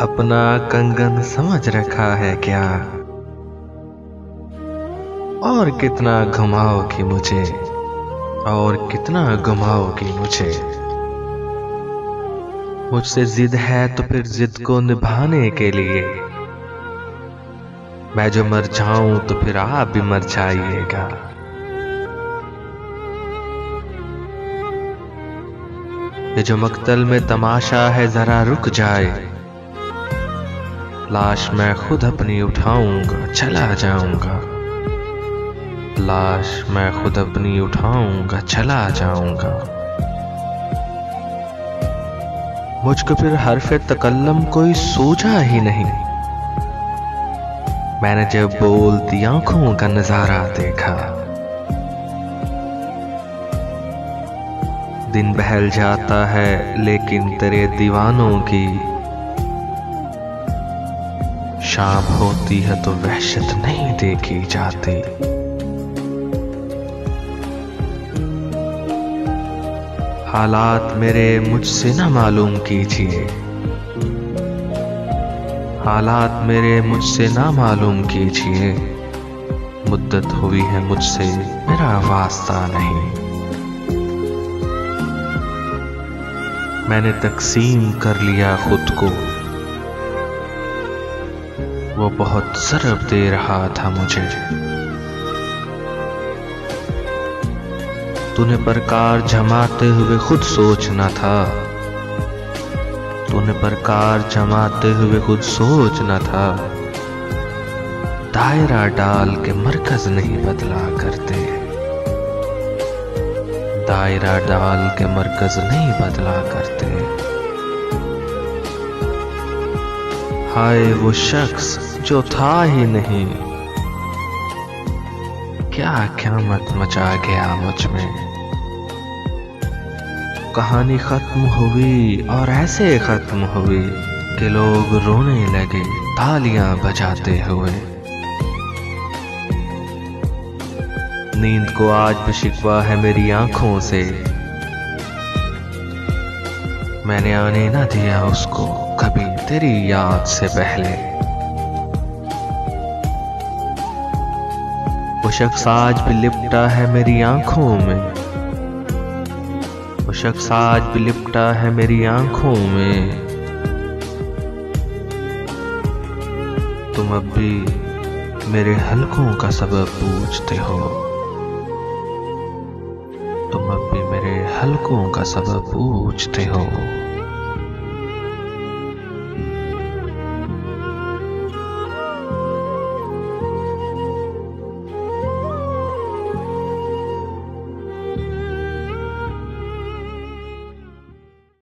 अपना कंगन समझ रखा है क्या? और कितना घुमाओगी मुझे, और कितना घुमाओगी मुझे। मुझसे जिद है तो फिर जिद को निभाने के लिए मैं जो मर जाऊं तो फिर आप भी मर जाइएगा। ये जो मक्तल में तमाशा है जरा रुक जाए, लाश मैं खुद अपनी उठाऊंगा चला जाऊंगा। लाश मैं खुद अपनी उठाऊंगा चला जाऊंगा। मुझको फिर हरफ तकल्लम कोई सूझा ही नहीं। मैंने जब बोलती आंखों का नजारा देखा, दिन बहल जाता है लेकिन तेरे दीवानों की शाम होती है तो वहशत नहीं देखी जाती। हालात मेरे मुझसे न मालूम कीजिए, हालात मेरे मुझसे ना मालूम कीजिए। मुद्दत हुई है मुझसे मेरा वास्ता नहीं। मैंने तकसीम कर लिया खुद को, वो बहुत ज़रब दे रहा था मुझे। तूने प्रकार जमाते हुए खुद सोचना था, तूने प्रकार जमाते हुए खुद सोचना था। दायरा डाल के मरकज नहीं बदला करते, दायरा डाल के मरकज नहीं बदला करते। हाय वो शख्स जो था ही नहीं, क्या क़यामत मचा गया मुझ में। कहानी खत्म हुई और ऐसे खत्म हुई कि लोग रोने लगे तालियां बजाते हुए। नींद को आज भी शिकवा है मेरी आंखों से, मैंने आने ना दिया उसको कभी तेरी याद से पहले। वो शख्स आज भी लिपटा है मेरी आंखों में, वो शख्स आज भी लिपटा है मेरी आंखों में। तुम अब भी मेरे हलकों का सबब पूछते हो, तुम अब भी मेरे हलकों का सबब पूछते हो।